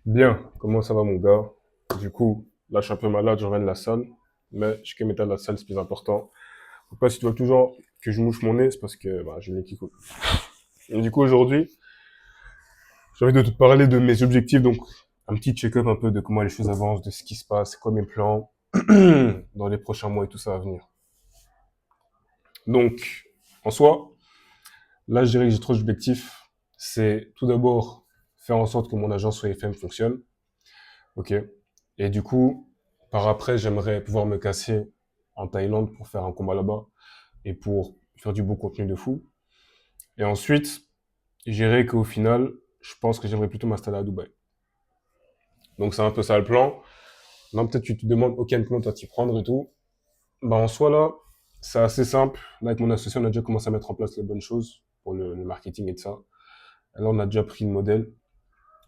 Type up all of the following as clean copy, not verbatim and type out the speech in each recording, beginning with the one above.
Bien, comment ça va mon gars? Du coup, là je suis un peu malade, je reviens de la salle, mais je suis quand même été à la salle, c'est plus important. Faut pas si tu vois toujours que je mouche mon nez, c'est parce que j'ai le nez qui coule. Et du coup aujourd'hui, j'ai envie de te parler de mes objectifs, donc un petit check-up un peu de comment les choses avancent, de ce qui se passe, c'est quoi mes plans dans les prochains mois et tout ça à venir. Donc, en soi, là je dirais que j'ai trois objectifs. C'est tout d'abord faire en sorte que mon agence sur FM fonctionne. Ok. Et du coup, par après, j'aimerais pouvoir me casser en Thaïlande pour faire un combat là-bas et pour faire du beau contenu de fou. Et ensuite, je dirais qu'au final, je pense que j'aimerais plutôt m'installer à Dubaï. Donc c'est un peu ça le plan. Là, peut-être tu te demandes, ok, comment tu vas t'y prendre et tout. Bah en soi là, c'est assez simple. Là, avec mon associé, on a déjà commencé à mettre en place les bonnes choses pour le marketing et tout ça. Et là, on a déjà pris le modèle.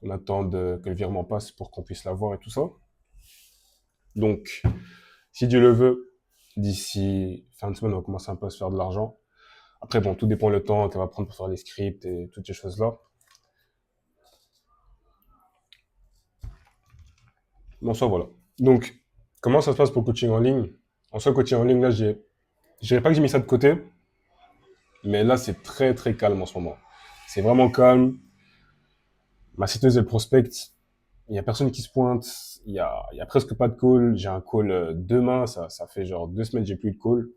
On attend que le virement passe pour qu'on puisse l'avoir et tout ça. Donc, si Dieu le veut, d'ici fin de semaine, on va commencer un peu à se faire de l'argent. Après, bon, tout dépend le temps qu'elle va prendre pour faire les scripts et toutes ces choses-là. Bon, ça, voilà. Donc, comment ça se passe pour le coaching en ligne? En soi, coaching en ligne, là, je dirais pas que j'ai mis ça de côté, mais là, c'est très, très calme en ce moment. C'est vraiment calme. Ma citeuse, elle prospecte. Il y a personne qui se pointe. Il y a presque pas de call. J'ai un call demain. Ça fait genre 2 semaines que j'ai plus de call.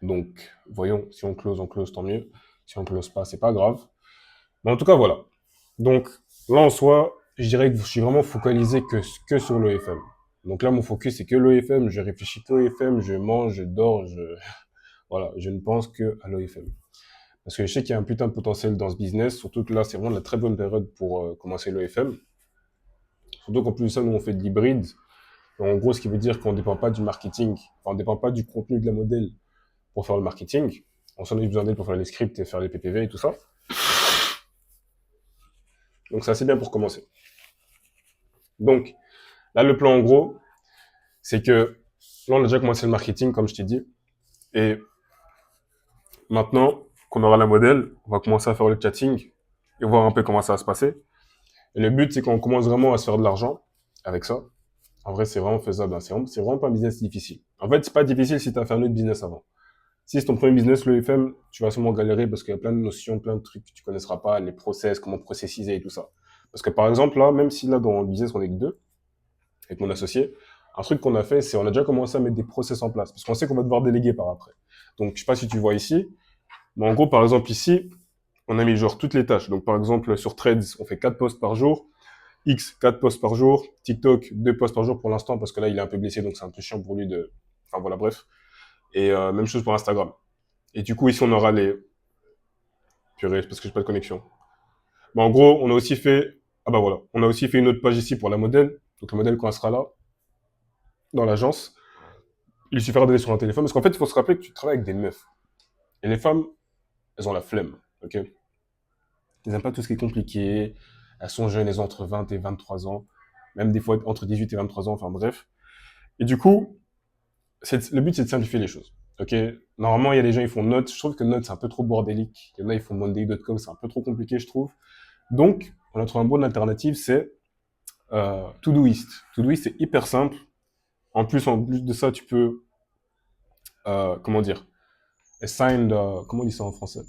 Donc, voyons, si on close, tant mieux. Si on close pas, c'est pas grave. Mais en tout cas, voilà. Donc, là, en soi, je dirais que je suis vraiment focalisé que sur l'EFM. Donc là, mon focus, c'est que l'EFM. Je réfléchis que l'EFM. Je mange, je dors, voilà. Je ne pense que à l'EFM. Parce que je sais qu'il y a un putain de potentiel dans ce business. Surtout que là, c'est vraiment la très bonne période pour commencer l'EFM. Surtout qu'en plus de ça, nous, on fait de l'hybride. En gros, ce qui veut dire qu'on ne dépend pas du marketing. Enfin, on ne dépend pas du contenu de la modèle pour faire le marketing. On s'en a besoin d'elle pour faire les scripts et faire les PPV et tout ça. Donc c'est assez bien pour commencer. Donc là, le plan en gros, c'est que là, on a déjà commencé le marketing, comme je t'ai dit. Et maintenant qu'on aura la modèle, on va commencer à faire le chatting et voir un peu comment ça va se passer. Et le but, c'est qu'on commence vraiment à se faire de l'argent avec ça. En vrai, c'est vraiment faisable. Hein. C'est vraiment pas un business difficile. En fait, c'est pas difficile si tu as fait un autre business avant. Si c'est ton premier business, le FM, tu vas sûrement galérer parce qu'il y a plein de notions, plein de trucs que tu connaisseras pas, les process, comment processiser et tout ça. Parce que par exemple, là, même si là, dans le business, on est que deux, avec mon associé, un truc qu'on a fait, c'est on a déjà commencé à mettre des process en place. Parce qu'on sait qu'on va devoir déléguer par après. Donc, je sais pas si tu vois ici, mais en gros, par exemple, ici, on a mis genre toutes les tâches. Donc, par exemple, sur Threads, on fait 4 posts par jour. X, 4 posts par jour. TikTok, 2 posts par jour pour l'instant, parce que là, il est un peu blessé, donc c'est un peu chiant pour lui de... Enfin, voilà, bref. Et même chose pour Instagram. Et du coup, ici, on aura les... Purée, c'est parce que j'ai pas de connexion. Mais en gros, on a aussi fait... Ah bah voilà. On a aussi fait une autre page ici pour la modèle. Donc, la modèle, quand elle sera là, dans l'agence, il suffira d'aller sur un téléphone. Parce qu'en fait, il faut se rappeler que tu travailles avec des meufs. Et les femmes, elles ont la flemme. Ok. Elles n'aiment pas tout ce qui est compliqué. Elles sont jeunes, elles ont entre 20 et 23 ans. Même des fois entre 18 et 23 ans, enfin bref. Et du coup, le but, c'est de simplifier les choses. Ok. Normalement, il y a des gens, ils font Note. Je trouve que Note, c'est un peu trop bordélique. Il y en a, ils font Monday.com, c'est un peu trop compliqué, je trouve. Donc, on a trouvé une bonne alternative, c'est Todoist. Todoist, c'est hyper simple. En plus de ça, tu peux, comment dire, assign, comment on dit ça en français?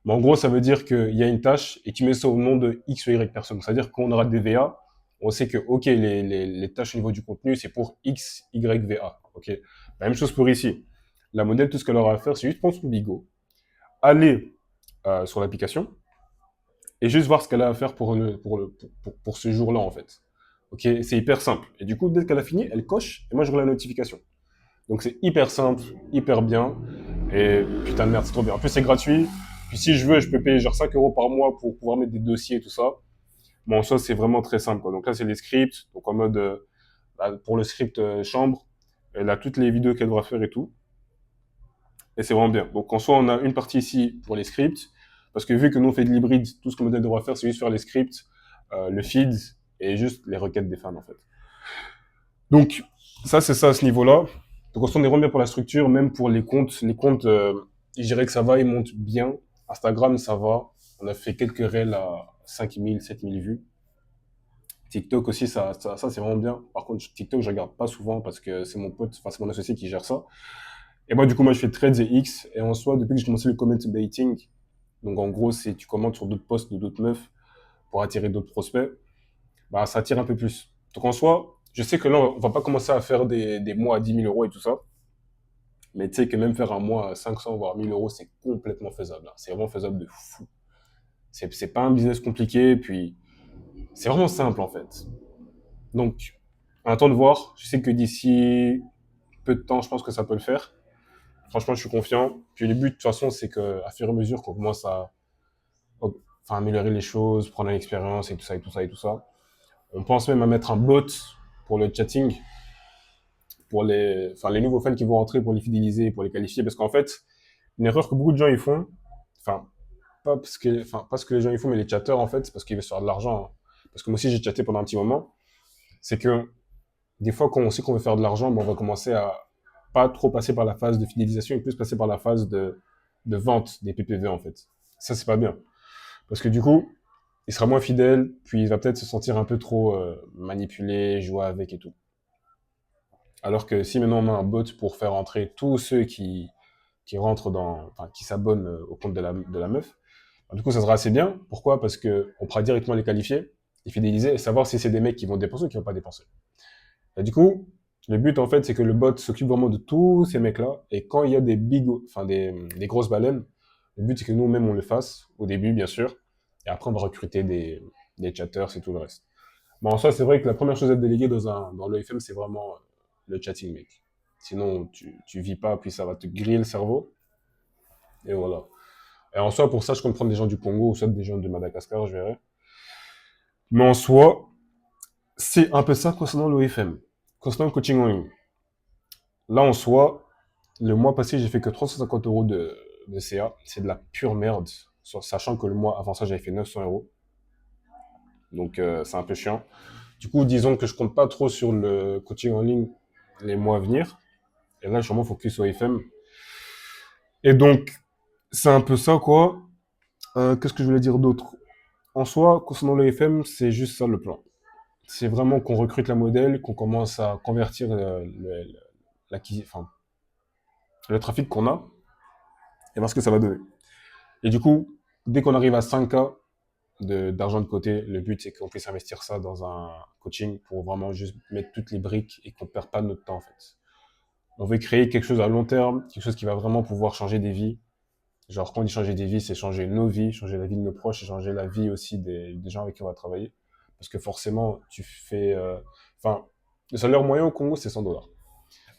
Mais en gros, ça veut dire qu'il y a une tâche et tu mets ça au nom de X ou Y personne. C'est-à-dire qu'on aura des VA, on sait que, OK, les tâches au niveau du contenu, c'est pour X, Y, VA. OK. La même chose pour ici. La modèle, tout ce qu'elle aura à faire, c'est juste prendre son bigot, aller sur l'application et juste voir ce qu'elle a à faire pour ce jour-là, en fait. OK. C'est hyper simple. Et du coup, dès qu'elle a fini, elle coche et moi, j'aurai la notification. Donc, c'est hyper simple, hyper bien. Et putain de merde, c'est trop bien. En plus, c'est gratuit. Puis si je veux, je peux payer genre 5 euros par mois pour pouvoir mettre des dossiers et tout ça. Mais en soi, c'est vraiment très simple, quoi. Donc là, c'est les scripts. Donc en mode, pour le script chambre, elle a toutes les vidéos qu'elle devra faire et tout. Et c'est vraiment bien. Donc en soi, on a une partie ici pour les scripts. Parce que vu que nous, on fait de l'hybride, tout ce que le modèle devra faire, c'est juste faire les scripts, le feed et juste les requêtes des fans, en fait. Donc, ça, c'est ça à ce niveau-là. Donc, on est vraiment bien pour la structure, même pour les comptes. Les comptes, je dirais que ça va, ils montent bien. Instagram, ça va. On a fait quelques réels à 5000, 7000 vues. TikTok aussi, ça c'est vraiment bien. Par contre, TikTok, je regarde pas souvent parce que c'est mon pote, enfin, c'est mon associé qui gère ça. Et moi, du coup, moi, je fais Threads et X. Et en soi, depuis que j'ai commencé le comment baiting, donc en gros, c'est tu commentes sur d'autres posts de d'autres meufs pour attirer d'autres prospects, bah, ça attire un peu plus. Donc en soi, je sais que là, on va pas commencer à faire des mois à 10 000 € et tout ça. Mais tu sais que même faire un mois à 500 voire 1 000 €, c'est complètement faisable, hein. C'est vraiment faisable de fou. C'est pas un business compliqué, puis c'est vraiment simple en fait. Donc, on attend de voir. Je sais que d'ici peu de temps, je pense que ça peut le faire. Franchement, je suis confiant. Puis le but, de toute façon, c'est qu'à fur et à mesure qu'on commence à enfin, améliorer les choses, prendre l'expérience et tout ça et tout ça et tout ça, on pense même à mettre un bot pour le chatting, pour les nouveaux fans qui vont rentrer, pour les fidéliser, pour les qualifier. Parce qu'en fait, une erreur que beaucoup de gens ils font, enfin, pas ce que les gens ils font, mais les chatteurs, en fait, c'est parce qu'ils veulent se faire de l'argent, hein. Parce que moi aussi, j'ai chatté pendant un petit moment. C'est que des fois, quand on sait qu'on veut faire de l'argent, ben, on va commencer à pas trop passer par la phase de fidélisation et plus passer par la phase de vente des PPV, en fait. Ça, c'est pas bien. Parce que du coup, il sera moins fidèle, puis il va peut-être se sentir un peu trop manipulé, joué avec et tout. Alors que si maintenant on met un bot pour faire entrer tous ceux qui rentrent enfin, qui s'abonnent au compte de la meuf, bah, du coup, ça sera assez bien. Pourquoi? Parce que on pourra directement les qualifier, les fidéliser et savoir si c'est des mecs qui vont dépenser ou qui vont pas dépenser. Et du coup, le but, en fait, c'est que le bot s'occupe vraiment de tous ces mecs-là. Et quand il y a enfin, des grosses baleines, le but, c'est que nous-mêmes, on le fasse, au début, bien sûr. Et après, on va recruter des chatters, c'est tout le reste. Bon, en soi, c'est vrai que la première chose à déléguer dans l'EFM, c'est vraiment le chatting, mec. Sinon, tu vis pas, puis ça va te griller le cerveau. Et voilà. Et en soi, pour ça, je compte prendre des gens du Congo ou soit des gens de Madagascar, je verrai. Mais en soi, c'est un peu ça concernant l'OFM. Concernant le coaching en ligne. Là, en soi, le mois passé, j'ai fait que 350 € de CA. C'est de la pure merde. Sachant que le mois avant ça, j'avais fait 900 €. Donc, c'est un peu chiant. Du coup, disons que je compte pas trop sur le coaching en ligne les mois à venir. Et là, je suis vraiment focus sur FM. Et donc, c'est un peu ça, quoi. Qu'est-ce que je voulais dire d'autre? En soi, concernant le FM, c'est juste ça le plan. C'est vraiment qu'on recrute la modèle, qu'on commence à convertir enfin, le trafic qu'on a et voir ce que ça va donner. Et du coup, dès qu'on arrive à 5K d'argent de côté, le but c'est qu'on puisse investir ça dans un coaching pour vraiment juste mettre toutes les briques et qu'on ne perd pas notre temps en fait. On veut créer quelque chose à long terme, quelque chose qui va vraiment pouvoir changer des vies. Genre, quand on dit changer des vies, c'est changer nos vies, changer la vie de nos proches et changer la vie aussi des gens avec qui on va travailler. Parce que forcément, tu fais... Enfin, le salaire moyen au Congo, c'est 100 $.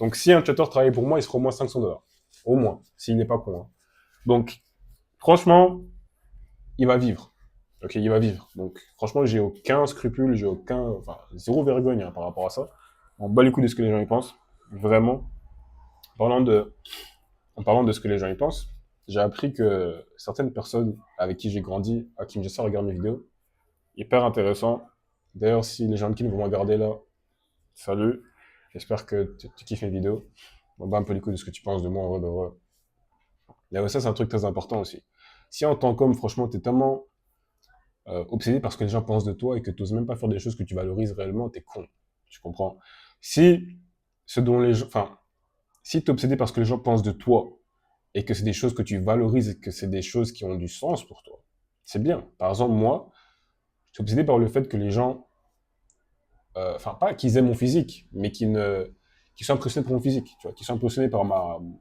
Donc, si un chatter travaille pour moi, il sera au moins 500 $. Au moins, s'il n'est pas con, hein. Donc, franchement, il va vivre. Ok, il va vivre. Donc, franchement, j'ai aucun scrupule, j'ai aucun... Enfin, zéro vergogne hein, par rapport à ça. On bat les couilles de ce que les gens y pensent. Vraiment. Parlant de, En parlant de ce que les gens y pensent, j'ai appris que certaines personnes avec qui j'ai grandi, à qui me regardent mes vidéos, hyper intéressant. D'ailleurs, si les gens qui vont me regarder là, salut, j'espère que tu kiffes mes vidéos. On bat un peu les couilles de ce que tu penses de moi en vrai de vrai. Et ouais, ça, c'est un truc très important aussi. Si en tant qu'homme, franchement, t'es tellement obsédé par ce que les gens pensent de toi et que tu n'oses même pas faire des choses que tu valorises réellement, t'es con. Tu comprends? Si ce dont les gens, enfin, si t'es obsédé par ce que les gens pensent de toi et que c'est des choses que tu valorises et que c'est des choses qui ont du sens pour toi, c'est bien. Par exemple, moi, je suis obsédé par le fait que les gens, enfin, pas qu'ils aiment mon physique, mais qu'ils soient impressionnés par mon physique, tu vois, qu'ils soient impressionnés par mon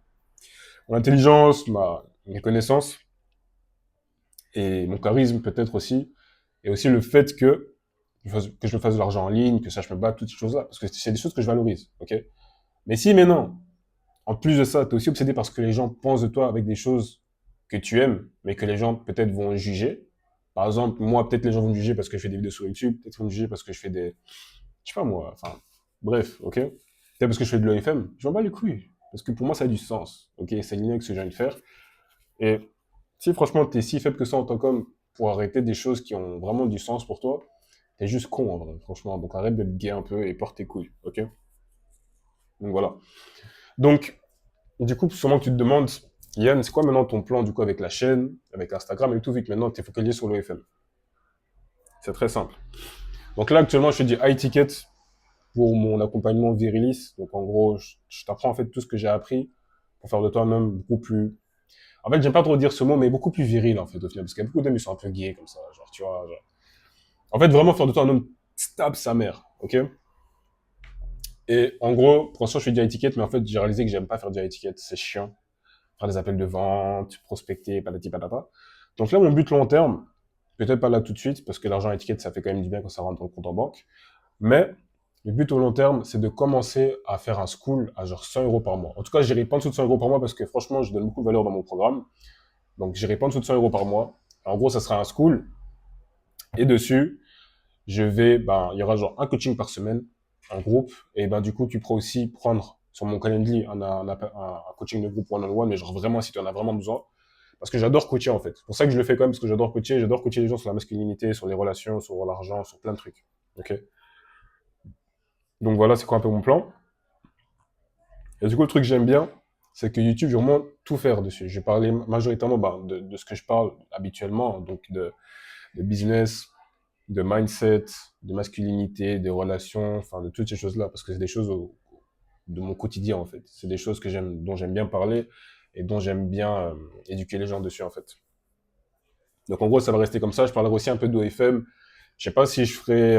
intelligence, mes connaissances et mon charisme peut-être aussi, et aussi le fait que je me fasse de l'argent en ligne, que ça je me batte, toutes ces choses-là, parce que c'est des choses que je valorise, ok? Mais si maintenant, en plus de ça, tu es aussi obsédé par ce que les gens pensent de toi avec des choses que tu aimes, mais que les gens peut-être vont juger. Par exemple, moi, peut-être les gens vont me juger parce que je fais des vidéos sur YouTube, peut-être vont me juger parce que je fais des... Je sais pas moi, enfin... Bref, ok? Peut-être parce que je fais de l'OFM. Je m'en bats les couilles. Parce que pour moi, ça a du sens, ok? C'est aligné avec ce que j'ai envie de faire. Et si franchement, t'es si faible que ça en tant qu'homme pour arrêter des choses qui ont vraiment du sens pour toi, t'es juste con en vrai, franchement. Donc arrête d'être gay un peu et porte tes couilles, ok? Donc voilà. Donc, du coup, sûrement que tu te demandes, Yann, c'est quoi maintenant ton plan du coup avec la chaîne, avec Instagram et tout, vu que maintenant tu es focalisé sur l'OFM? C'est très simple. Donc là, actuellement, je fais du high ticket pour mon accompagnement Virilis. Donc en gros, je t'apprends en fait tout ce que j'ai appris pour faire de toi même beaucoup plus... En fait, j'aime pas trop dire ce mot, mais beaucoup plus viril en fait au final, parce qu'il y a beaucoup d'hommes qui sont un peu gays comme ça, genre tu vois. Genre. En fait, vraiment faire de toi un homme stab sa mère, ok. Et en gros, pour l'instant, je fais du high ticket, mais en fait, j'ai réalisé que j'aime pas faire du high ticket, c'est chiant. Faire des appels de vente, prospecter, patati patata. Donc là, mon but long terme, peut-être pas là tout de suite, parce que l'argent high ticket, ça fait quand même du bien quand ça rentre dans le compte en banque. Mais le but au long terme, c'est de commencer à faire un school à genre 100 euros par mois. En tout cas, j'irai pas en dessous de 100 euros par mois parce que franchement, je donne beaucoup de valeur dans mon programme. Donc, j'irai pas en dessous de 100 euros par mois. En gros, ça sera un school. Et dessus, il y aura genre un coaching par semaine, en groupe. Et ben, du coup, tu pourras aussi prendre sur mon calendrier un coaching de groupe one-on-one, mais genre vraiment, si tu en as vraiment besoin. Parce que j'adore coacher, en fait. C'est pour ça que je le fais quand même, parce que j'adore coacher. J'adore coacher les gens sur la masculinité, sur les relations, sur l'argent, sur plein de trucs. Ok? Donc voilà, c'est quoi un peu mon plan. Et du coup, le truc que j'aime bien, c'est que YouTube, je vais vraiment tout faire dessus. Je vais parler majoritairement de ce que je parle habituellement, donc de business, de mindset, de masculinité, de relations, enfin de toutes ces choses-là, parce que c'est des choses de mon quotidien en fait. C'est des choses dont j'aime bien parler et dont j'aime bien éduquer les gens dessus en fait. Donc en gros, ça va rester comme ça. Je parlerai aussi un peu d'OFM. Je sais pas si je ferai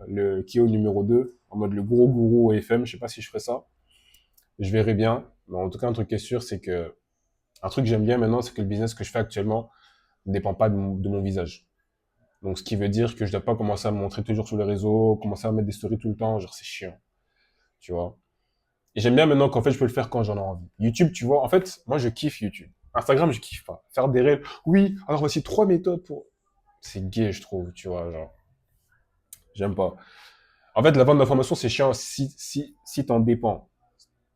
le Kyo numéro 2 en mode le gros gourou OFM. Je sais pas si je ferai ça. Je verrai bien. Mais en tout cas, un truc qui est sûr, c'est que un truc que j'aime bien maintenant, c'est que le business que je fais actuellement ne dépend pas de mon visage. Donc, ce qui veut dire que je dois pas commencer à me montrer toujours sur les réseaux, commencer à mettre des stories tout le temps, genre c'est chiant, tu vois. Et j'aime bien maintenant qu'en fait, je peux le faire quand j'en ai envie. YouTube, tu vois, en fait, moi, je kiffe YouTube. Instagram, je kiffe pas. Faire des reels, oui, alors voici 3 méthodes pour... C'est gay, je trouve, tu vois, genre, j'aime pas. En fait, la vente d'informations, c'est chiant si t'en dépends.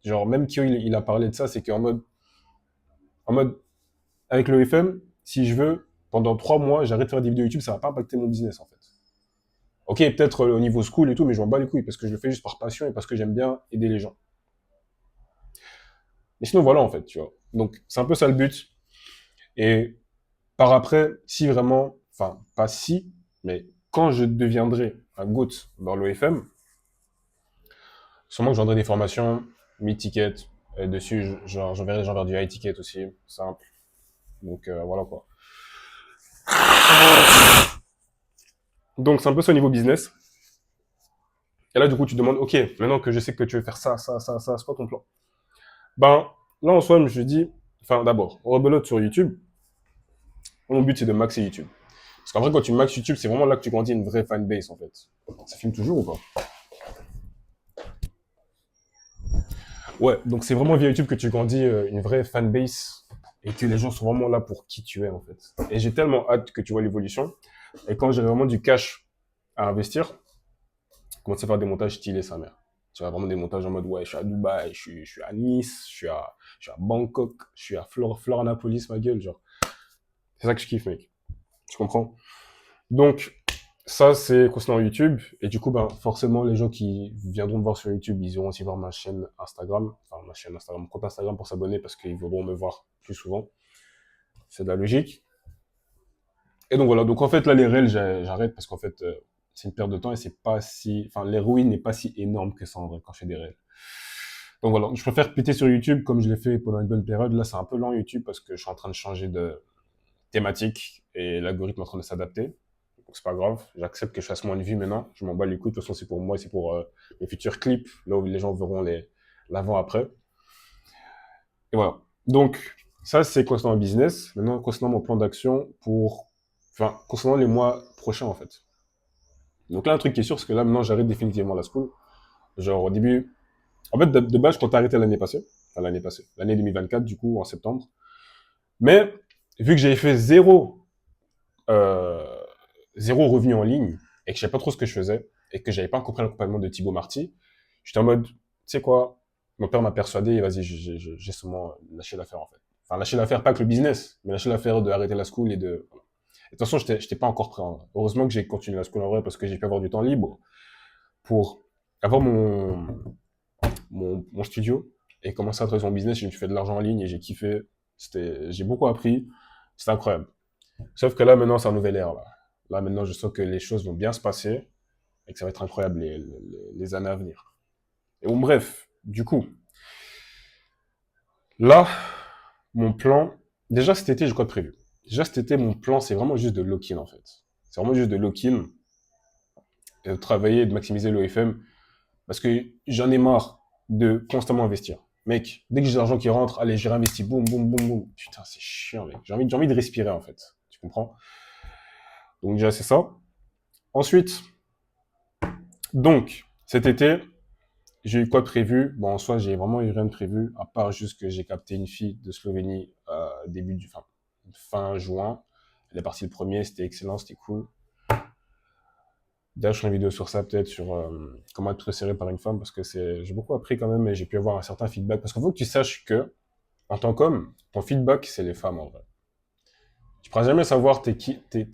Genre, même Kyo, il a parlé de ça, c'est en mode, avec le FM, si je veux, pendant 3 mois, j'arrête de faire des vidéos YouTube, ça va pas impacter mon business, en fait. Ok, peut-être au niveau school et tout, mais je m'en bats les couilles parce que je le fais juste par passion et parce que j'aime bien aider les gens. Mais sinon, voilà, en fait, tu vois. Donc, c'est un peu ça le but. Et par après, si vraiment, enfin, pas si, mais quand je deviendrai un GOAT dans l'OFM, sûrement que je vendrai des formations, mid-ticket, et dessus, j'enverrai les gens vers du high-ticket aussi, simple. Donc, voilà quoi. Donc, c'est un peu ça au niveau business. Et là, du coup, tu te demandes, ok, maintenant que je sais que tu veux faire ça, ça, ça, ça, c'est quoi ton plan? Ben, là, en soi, je me dis, enfin, d'abord, rebelote sur YouTube. Mon but, c'est de maxer YouTube. Parce qu'en vrai, quand tu maxes YouTube, c'est vraiment là que tu grandis une vraie fanbase, en fait. Ça filme toujours ou pas? Ouais, donc c'est vraiment via YouTube que tu grandis une vraie fanbase et que les gens sont vraiment là pour qui tu es, en fait. Et j'ai tellement hâte que tu vois l'évolution. Et quand j'ai vraiment du cash à investir, commencer à faire des montages stylés, sa mère. Tu vois, vraiment des montages en mode, ouais, je suis à Dubaï, je suis à Nice, je suis à Bangkok, je suis à Florianopolis, ma gueule, genre. C'est ça que je kiffe, mec. Tu comprends? Donc, ça, c'est concernant YouTube. Et du coup, ben, forcément, les gens qui viendront me voir sur YouTube, ils iront aussi voir ma chaîne Instagram. Enfin, ma chaîne Instagram, mon compte Instagram pour s'abonner parce qu'ils voudront me voir plus souvent. C'est de la logique. Et donc voilà. Donc en fait, là, les réels, j'arrête parce qu'en fait, c'est une perte de temps et c'est pas si, enfin, l'héroïne n'est pas si énorme que ça en vrai quand je fais des réels. Donc voilà. Je préfère péter sur YouTube comme je l'ai fait pendant une bonne période. Là, c'est un peu lent YouTube parce que je suis en train de changer de thématique et l'algorithme est en train de s'adapter. Donc c'est pas grave, j'accepte que je fasse moins de vues maintenant, je m'en bats les couilles, de toute façon c'est pour moi et c'est pour les futurs clips, là où les gens verront l'avant-après. Et voilà. Donc, ça c'est concernant le business. Maintenant, concernant mon plan d'action enfin, concernant les mois prochains en fait. Donc là, un truc qui est sûr, c'est que là maintenant j'arrête définitivement la school. Genre au début, en fait de base je comptais arrêter l'année passée, l'année 2024 du coup en septembre. Mais vu que j'avais fait euh, zéro revenu en ligne et que je savais pas trop ce que je faisais et que j'avais pas compris l'accompagnement de Thibaut Marty, j'étais en mode, tu sais quoi, mon père m'a persuadé et vas-y, j'ai seulement lâché l'affaire en fait. Enfin, lâché l'affaire, pas que le business, mais lâché l'affaire de arrêter la school et de... Et de toute façon, j'étais pas encore prêt. Hein. Heureusement que j'ai continué la school en vrai parce que j'ai pu avoir du temps libre pour avoir mon studio et commencer à travailler sur mon business. Je me suis fait de l'argent en ligne et j'ai kiffé. J'ai beaucoup appris. C'était incroyable. Sauf que là, maintenant, c'est un nouvel ère. Là, maintenant, je sens que les choses vont bien se passer. et que ça va être incroyable les années à venir. Et bon, bref, du coup, là, mon plan, déjà cet été, j'ai quoi de prévu? Déjà cet été, mon plan, c'est vraiment juste de lock-in, en fait. C'est vraiment juste de lock-in, et de travailler et de maximiser l'OFM, parce que j'en ai marre de constamment investir. Mec, dès que j'ai de l'argent qui rentre, allez, j'ai réinvesti, boum, boum, boum, boum. Putain, c'est chiant, mec. J'ai envie de respirer, en fait. Tu comprends? Donc déjà, c'est ça. Ensuite, donc, cet été, j'ai eu quoi de prévu? Bon, en soi, j'ai vraiment eu rien de prévu, à part juste que j'ai capté une fille de Slovénie fin juin. Elle est partie le premier, c'était excellent, c'était cool. D'ailleurs, je ferai une vidéo sur ça, peut-être, sur comment être serré par une femme, parce que j'ai beaucoup appris quand même, et j'ai pu avoir un certain feedback. Parce qu'il faut que tu saches que, en tant qu'homme, ton feedback, c'est les femmes, en vrai. Tu pourras jamais savoir t'es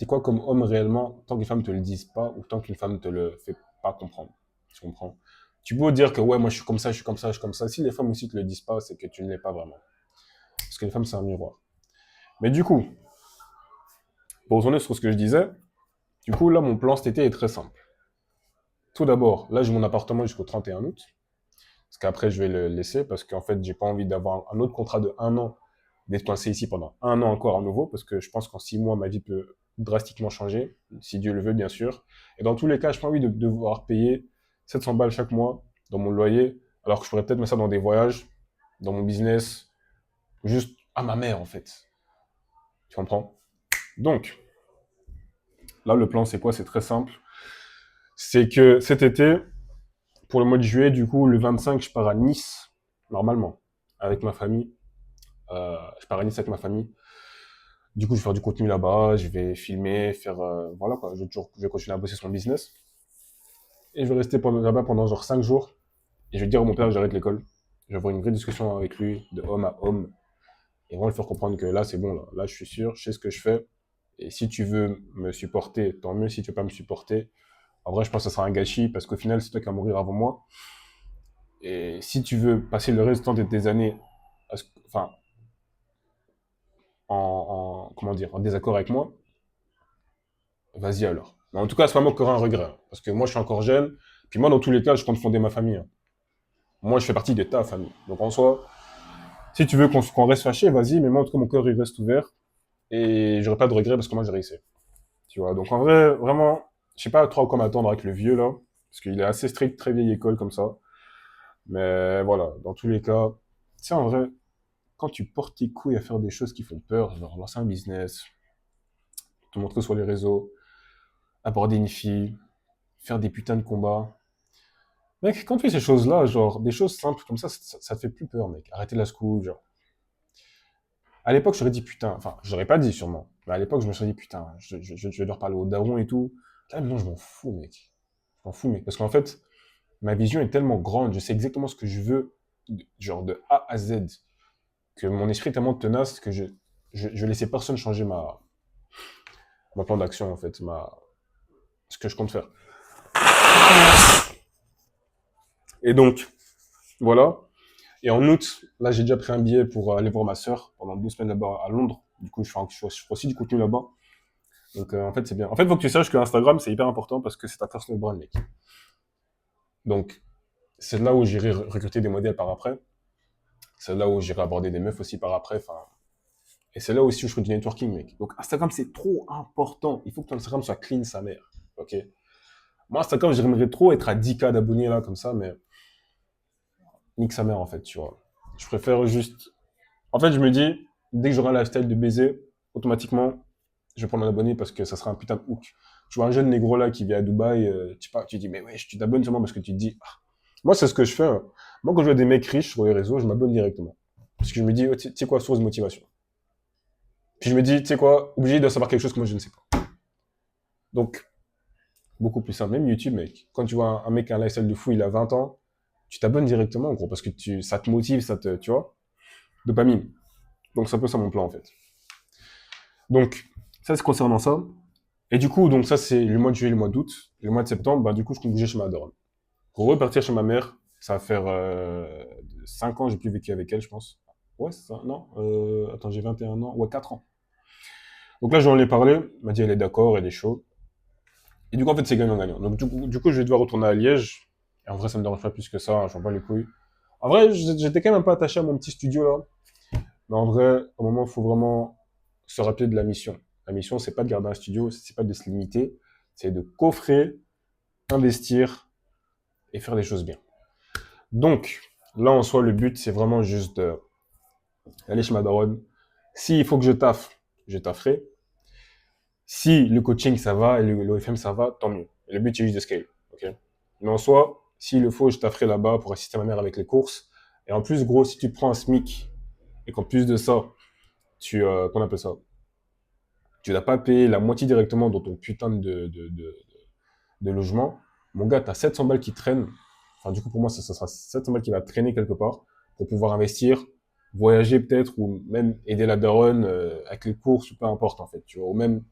quoi comme homme réellement, tant qu'une femme te le dise pas, ou tant qu'une femme te le fait pas comprendre. Tu comprends? Tu peux dire que, ouais, moi, je suis comme ça, je suis comme ça, je suis comme ça. Si les femmes aussi te le disent pas, c'est que tu ne l'es pas vraiment. Parce que les femmes, c'est un miroir. Mais du coup, pour retourner sur ce que je disais, du coup, là, mon plan cet été est très simple. Tout d'abord, là, j'ai mon appartement jusqu'au 31 août. Parce qu'après, je vais le laisser parce qu'en fait, j'ai pas envie d'avoir un autre contrat de 1 an, d'être coincé ici pendant 1 an encore à nouveau, parce que je pense qu'en 6 mois, ma vie peut drastiquement changer, si Dieu le veut, bien sûr. Et dans tous les cas, j'ai pas envie de devoir payer 700 balles chaque mois dans mon loyer, alors que je pourrais peut-être mettre ça dans des voyages, dans mon business, juste à ma mère, en fait. Tu comprends? Donc, là, le plan, c'est quoi? C'est très simple. C'est que cet été, pour le mois de juillet, du coup, le 25, je pars à Nice, normalement, avec ma famille. Je pars à Nice avec ma famille. Du coup, je vais faire du contenu là-bas, je vais filmer, voilà quoi. Je vais continuer à bosser sur mon business. Et je vais rester là-bas pendant genre 5 jours. Et je vais dire à mon père que j'arrête l'école. Je vais avoir une vraie discussion avec lui, de homme à homme. Et vraiment lui faire comprendre que là, c'est bon, là. Là, je suis sûr, je sais ce que je fais. Et si tu veux me supporter, tant mieux. Si tu veux pas me supporter, en vrai, je pense que ça sera un gâchis parce qu'au final, c'est toi qui vas mourir avant moi. Et si tu veux passer le restant de tes années, enfin, comment dire, en désaccord avec moi, vas-y alors. Mais en tout cas, c'est pas moi qui aurai un regret, hein. Parce que moi, je suis encore jeune. Puis moi, dans tous les cas, je compte fonder ma famille, hein. Moi, je fais partie de ta famille. Donc en soi, si tu veux qu'on reste fâché, vas-y. Mais moi, en tout cas, mon cœur, il reste ouvert. Et j'aurai pas de regrets parce que moi, j'ai réussi. Tu vois. Donc en vrai, vraiment, je sais pas trop à quoi m'attendre avec le vieux, là. Parce qu'il est assez strict, très vieille école comme ça. Mais voilà, dans tous les cas, tu sais, en vrai, quand tu portes tes couilles à faire des choses qui font peur, genre lancer un business, te montrer sur les réseaux, aborder une fille, faire des putains de combats. Mec, quand tu fais ces choses-là, genre, des choses simples comme ça te fait plus peur, mec. Arrêtez la school, genre. À l'époque, j'aurais dit putain, enfin, j'aurais pas dit sûrement. Mais à l'époque, je me suis dit putain, je vais leur parler au daron et tout. Là, maintenant, je m'en fous, mec. Je m'en fous, mec. Parce qu'en fait, ma vision est tellement grande, je sais exactement ce que je veux, genre de A à Z, que mon esprit est tellement tenace que je laissais personne changer mon plan d'action, en fait, ce que je compte faire. Et donc, voilà. Et en août, là, j'ai déjà pris un billet pour aller voir ma sœur pendant 2 semaines là-bas à Londres. Du coup, je fais aussi du contenu là-bas. Donc, en fait, c'est bien. En fait, il faut que tu saches que Instagram, c'est hyper important parce que c'est ta personal brand, mec. Donc, c'est là où j'irai recruter des modèles par après. C'est là où j'irai aborder des meufs aussi par après. Enfin, et c'est là aussi où je ferai du networking, mec. Donc, Instagram, c'est trop important. Il faut que ton Instagram soit clean, sa mère. Ok. Moi, Instagram, j'aimerais trop être à 10K d'abonnés là, comme ça, mais nique sa mère, en fait, tu vois. Je préfère juste. En fait, je me dis, dès que j'aurai un lifestyle de baiser, automatiquement, je vais prendre un abonné parce que ça sera un putain de hook. Tu vois un jeune négro là qui vit à Dubaï, tu dis, mais ouais, tu t'abonnes seulement parce que tu te dis, ah. Moi, c'est ce que je fais, hein. Moi, quand je vois des mecs riches sur les réseaux, je m'abonne directement. Parce que je me dis, oh, tu sais quoi, source de motivation. Puis je me dis, tu sais quoi, obligé de savoir quelque chose que moi je ne sais pas. Donc, beaucoup plus simple. Même YouTube, mec. Quand tu vois un mec qui a un lifestyle de fou, il a 20 ans, tu t'abonnes directement, en gros, parce que ça te motive, tu vois, dopamine. Donc, c'est un peu ça mon plan, en fait. Donc, ça, c'est concernant ça. Et du coup, donc ça, c'est le mois de juillet, le mois d'août. Et le mois de septembre, bah, du coup, je compte bouger chez ma daronne. Pour repartir chez ma mère, ça va faire 5 ans, j'ai plus vécu avec elle, je pense. Ouais, c'est ça, non attends, j'ai 21 ans. Ouais, 4 ans. Donc là, j'en ai parlé. Elle m'a dit, elle est d'accord, elle est chaud. Et du coup, en fait, c'est gagnant-gagnant. Donc, du coup, je vais devoir retourner à Liège. Et en vrai, ça me dérange pas plus que ça, hein, j'en bats les couilles. En vrai, j'étais quand même un peu attaché à mon petit studio, là. Mais en vrai, au moment, il faut vraiment se rappeler de la mission. La mission, c'est pas de garder un studio, c'est pas de se limiter, c'est de coffrer, investir et faire des choses bien. Donc, là, en soi, le but, c'est vraiment juste d'aller chez ma daronne. S'il faut que je tafferai. Si le coaching, ça va et l'OFM, ça va, tant mieux. Et le but, c'est juste de scale. Ok. Mais en soi, s'il le faut, je tafferai là-bas pour assister ma mère avec les courses. Et en plus, gros, si tu prends un SMIC et qu'en plus de ça, qu'on appelle ça, tu n'as pas payé la moitié directement dans ton putain de logement, mon gars, tu as 700 balles qui traînent. Enfin, du coup, pour moi, ça sera 700 balles qui va traîner quelque part pour pouvoir investir, voyager peut-être, ou même aider la daronne avec les courses, ou peu importe, en fait. Tu vois, ou même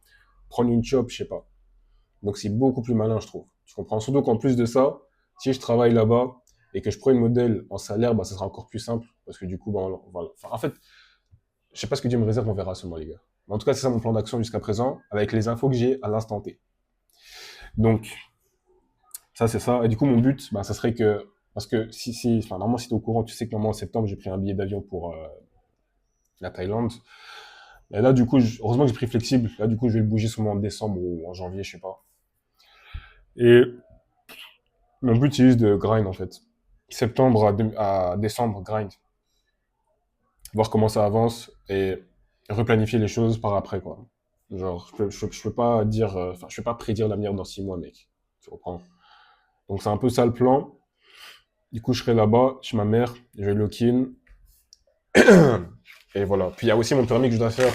prendre une job, je sais pas. Donc, c'est beaucoup plus malin, je trouve. Tu comprends? Surtout qu'en plus de ça, si je travaille là-bas et que je prends une modèle en salaire, bah, ça sera encore plus simple. Parce que du coup, bah, voilà. Enfin, en fait, je sais pas ce que Dieu me réserve, on verra seulement, les gars. Mais en tout cas, c'est ça mon plan d'action jusqu'à présent, avec les infos que j'ai à l'instant T. Donc, ça, c'est ça. Et du coup, mon but, bah, ça serait que, parce que enfin, normalement, si t'es au courant, tu sais que normalement, en septembre, j'ai pris un billet d'avion pour la Thaïlande. Et là, du coup, heureusement que j'ai pris flexible. Là, du coup, je vais le bouger sûrement en décembre ou en janvier, je sais pas. Et mon but, c'est juste de grind, en fait. Septembre à décembre, grind. Voir comment ça avance et replanifier les choses par après, quoi. Genre, je peux pas dire, enfin, je peux pas prédire l'avenir dans 6 mois, mec. Tu comprends? Donc, c'est un peu ça le plan. Du coup, je serai là-bas, chez ma mère, je vais lock-in. Et voilà. Puis il y a aussi mon permis que je dois faire.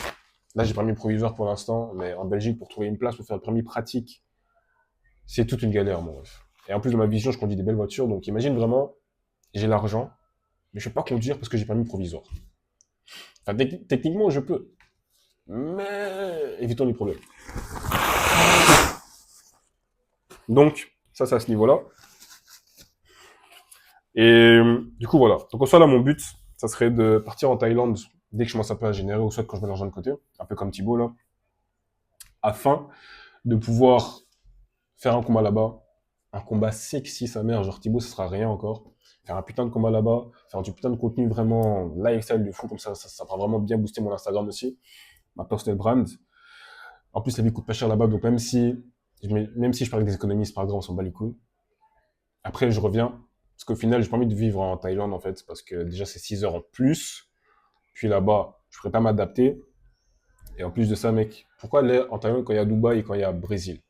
Là, j'ai permis provisoire pour l'instant, mais en Belgique, pour trouver une place pour faire le permis pratique, c'est toute une galère, mon ref. Et en plus, de ma vision, je conduis des belles voitures, donc imagine vraiment, j'ai l'argent, mais je ne peux pas conduire parce que j'ai permis provisoire. Enfin, techniquement, je peux, mais évitons les problèmes. Donc, ça, c'est à ce niveau-là. Et du coup, voilà. Donc, en soi, là, mon but, ça serait de partir en Thaïlande dès que je commence un peu à générer, ou soit quand je mets l'argent de côté, un peu comme Thibaut, là, afin de pouvoir faire un combat là-bas, un combat sexy sa mère, genre Thibaut, ce sera rien encore. Faire un putain de combat là-bas, faire du putain de contenu vraiment lifestyle du fou, comme ça va vraiment bien booster mon Instagram aussi, ma personal brand. En plus, la vie coûte pas cher là-bas, donc même si je pars avec des économies, c'est pas grave, on s'en bat les couilles. Après, je reviens, parce qu'au final, j'ai pas envie de vivre en Thaïlande, en fait, parce que déjà, c'est 6 heures en plus. Puis là-bas, je pourrais pas m'adapter. Et en plus de ça, mec, pourquoi aller en Thaïlande quand il y a Dubaï et quand il y a Brésil?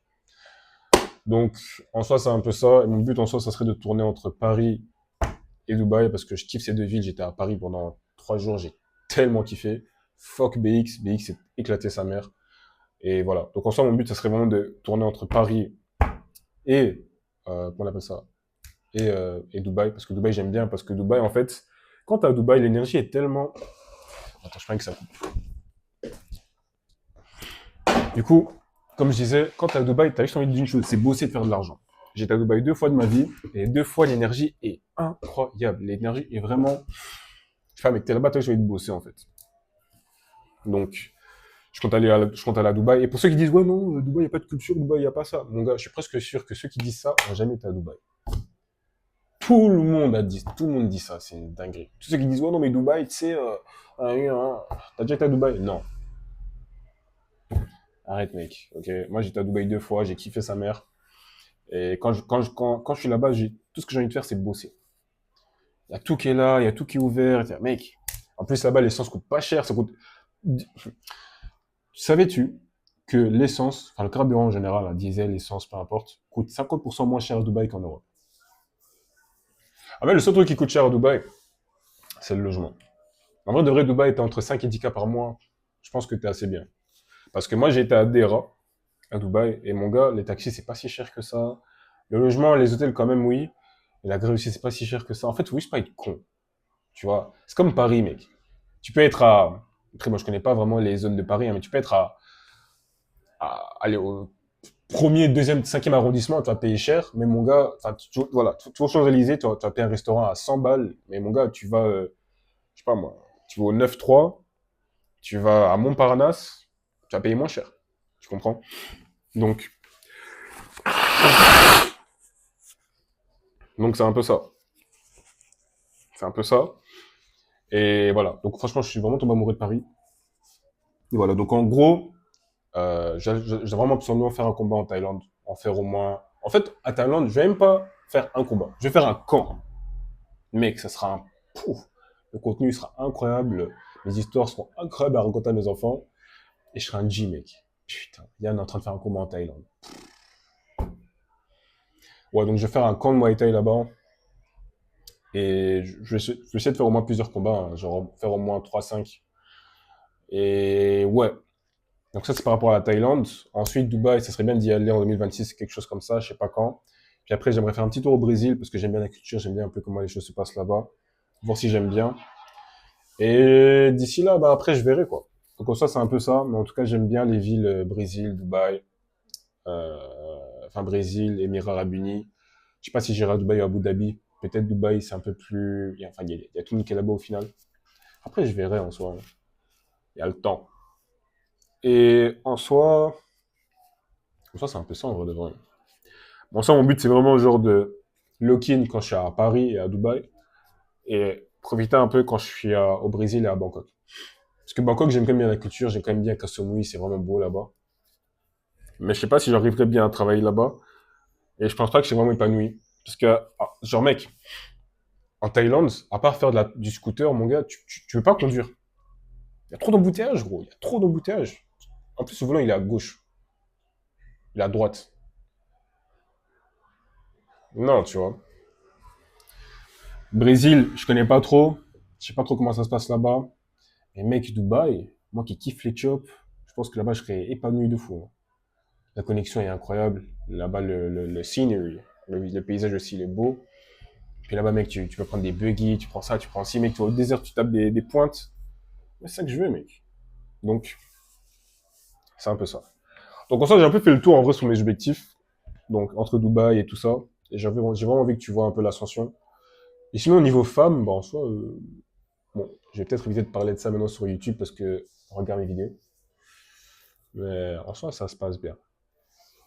Donc, en soi, c'est un peu ça. Et mon but, en soi, ça serait de tourner entre Paris et Dubaï, parce que je kiffe ces deux villes. J'étais à Paris pendant 3 jours, j'ai tellement kiffé. Fuck BX, BX s'est éclaté sa mère. Et voilà. Donc, en soi, mon but, ça serait vraiment de tourner entre Paris et, comment on appelle ça, et Dubaï, parce que Dubaï, j'aime bien, parce que Dubaï, en fait, quand t'es à Dubaï, l'énergie est tellement... Attends, je crois que ça coupe. Du coup, comme je disais, quand t'es à Dubaï, t'as juste envie d'une chose, c'est bosser et de faire de l'argent. J'étais à Dubaï 2 fois de ma vie, et 2 fois, l'énergie est incroyable. L'énergie est vraiment... Je sais pas, mec, t'es là-bas, t'as juste envie de bosser, en fait. Donc, je compte aller à Dubaï. Et pour ceux qui disent, ouais, non, Dubaï, il n'y a pas de culture, Dubaï, il n'y a pas ça. Mon gars, je suis presque sûr que ceux qui disent ça n'ont jamais été à Dubaï. Tout le monde dit ça, c'est une dinguerie. Tous ceux qui disent, ouais, non, mais Dubaï, tu sais, t'as déjà été à Dubaï? Non. Arrête, mec. Ok. Moi, j'étais à Dubaï 2 fois, j'ai kiffé sa mère. Et quand je suis là-bas, tout ce que j'ai envie de faire, c'est bosser. Il y a tout qui est là, il y a tout qui est ouvert. Mec, en plus, là-bas, l'essence coûte pas cher. Ça coûte... Savais-tu que l'essence, enfin le carburant en général, la diesel, essence, peu importe, coûte 50% moins cher à Dubaï qu'en Europe? Ah mais le seul truc qui coûte cher à Dubaï, c'est le logement. En vrai, de vrai, Dubaï, t'es entre 5 et 10 k par mois. Je pense que t'es assez bien. Parce que moi, j'ai été à Dera, à Dubaï, et mon gars, les taxis, c'est pas si cher que ça. Le logement, les hôtels, quand même, oui. Et la grille aussi, c'est pas si cher que ça. En fait, oui, c'est pas être con. Tu vois, c'est comme Paris, mec. Tu peux être à... Après, moi, je connais pas vraiment les zones de Paris, hein, mais tu peux être aller au premier, deuxième, cinquième arrondissement, tu vas payer cher, mais mon gars, enfin, voilà, tu vas aux Champs-Élysées, tu vas payer un restaurant à 100 balles, mais mon gars, tu vas, je sais pas moi, tu vas au 9-3, tu vas à Montparnasse, tu vas payer moins cher. Tu comprends? Donc, Donc c'est un peu ça. C'est un peu ça. Et voilà. Donc franchement, je suis vraiment tombé amoureux de Paris. Et voilà. Donc en gros, j'ai vraiment absolument faire un combat en Thaïlande. En faire au moins. En fait, à Thaïlande, je vais même pas faire un combat. Je vais faire un camp. Mec, ça sera un. Pouf. Le contenu sera incroyable. Les histoires seront incroyables à raconter à mes enfants. Et je serai un G, mec. Putain, Yann est en train de faire un combat en Thaïlande. Ouais, donc je vais faire un camp de Muay Thai là-bas. Et je vais essayer de faire au moins plusieurs combats. Hein. Genre faire au moins 3-5. Et ouais. Donc ça, c'est par rapport à la Thaïlande. Ensuite, Dubaï, ça serait bien d'y aller en 2026, quelque chose comme ça, je sais pas quand. Puis après, j'aimerais faire un petit tour au Brésil, parce que j'aime bien la culture, j'aime bien un peu comment les choses se passent là-bas. Voir si j'aime bien. Et d'ici là, bah après, je verrai, quoi. Donc en soi, c'est un peu ça. Mais en tout cas, j'aime bien les villes Brésil, Dubaï, euh, enfin Brésil, Émirats Arabes Unis. Je sais pas si j'irai à Dubaï ou à Abu Dhabi. Peut-être Dubaï, c'est un peu plus... Enfin, il y a tout qui est là-bas au final. Après, je verrai en soi. Il y a le temps. Et en soi, c'est un peu ça en vrai de vrai. Bon, ça, mon but, c'est vraiment genre de lock-in quand je suis à Paris et à Dubaï et profiter un peu quand je suis au Brésil et à Bangkok. Parce que Bangkok, j'aime quand même bien la culture, j'aime quand même bien Koh Samui, c'est vraiment beau là-bas. Mais je sais pas si j'arriverai bien à travailler là-bas et je pense pas que je suis vraiment épanoui. Parce que, genre, mec, en Thaïlande, à part faire du scooter, mon gars, tu veux pas conduire. Il y a trop d'embouteillages, gros, il y a trop d'embouteillages. En plus, le volant, il est à gauche, il est à droite. Non, tu vois. Brésil, je connais pas trop. Je sais pas trop comment ça se passe là-bas. Et mec, Dubaï, moi qui kiffe les chops, je pense que là-bas, je serais épanoui de fou. Hein. La connexion est incroyable. Là-bas, le scenery, le paysage aussi, il est beau. Puis là-bas, mec, tu peux prendre des buggy, tu prends ça, tu prends ci, mec, tu vas au désert, tu tapes des pointes. C'est ça que je veux, mec. Donc, c'est un peu ça. Donc, en soi, j'ai un peu fait le tour, en vrai, sur mes objectifs. Donc, entre Dubaï et tout ça. Et j'ai vraiment envie que tu vois un peu l'ascension. Et sinon, au niveau femme, bah, en soi, bon, je vais peut-être éviter de parler de ça maintenant sur YouTube parce que on regarde mes vidéos. Mais en soi, ça se passe bien.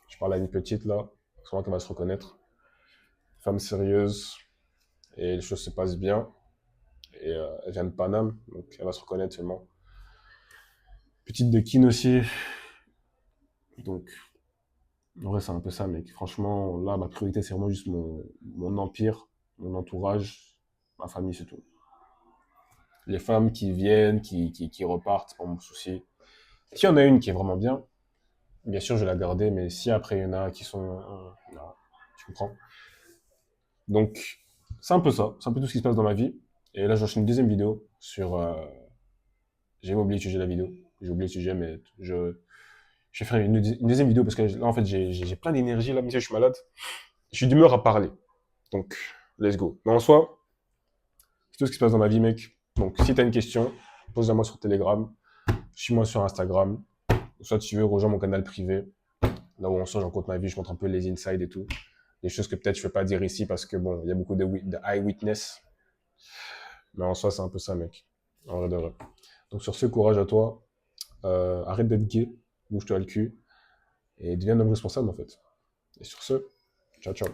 Je parle à une petite là, sûrement qu'elle va se reconnaître. Femme sérieuse, et les choses se passent bien. Et elle vient de Paname, donc elle va se reconnaître seulement. Petite de Kin aussi, donc en vrai c'est un peu ça, mec. Franchement, là, ma priorité c'est vraiment juste mon empire, mon entourage, ma famille, c'est tout. Les femmes qui viennent, qui repartent, c'est pas mon souci. S'il y en a une qui est vraiment bien sûr je vais la garder, mais si après il y en a qui sont... non, tu comprends. Donc, c'est un peu ça. C'est un peu tout ce qui se passe dans ma vie. Et là, j'enchaîne une deuxième vidéo sur... j'ai oublié le sujet de la vidéo. J'ai oublié le sujet, mais je vais faire une deuxième vidéo parce que là, en fait, j'ai plein d'énergie. Là, même si je suis malade, je suis d'humeur à parler. Donc, let's go. Mais en soi, c'est tout ce qui se passe dans ma vie, mec. Donc, si t'as une question, pose-la moi sur Telegram. Suis-moi sur Instagram. Soit tu veux, rejoins mon canal privé. Là où en soi, j'en compte ma vie, je montre un peu les insides et tout. Des choses que peut-être je ne peux pas dire ici parce que bon, il y a beaucoup de eyewitness. Mais en soi, c'est un peu ça, mec. En vrai de vrai. Donc sur ce, courage à toi. Arrête d'être gay. Bouge-toi le cul. Et deviens un homme responsable, en fait. Et sur ce, ciao, ciao.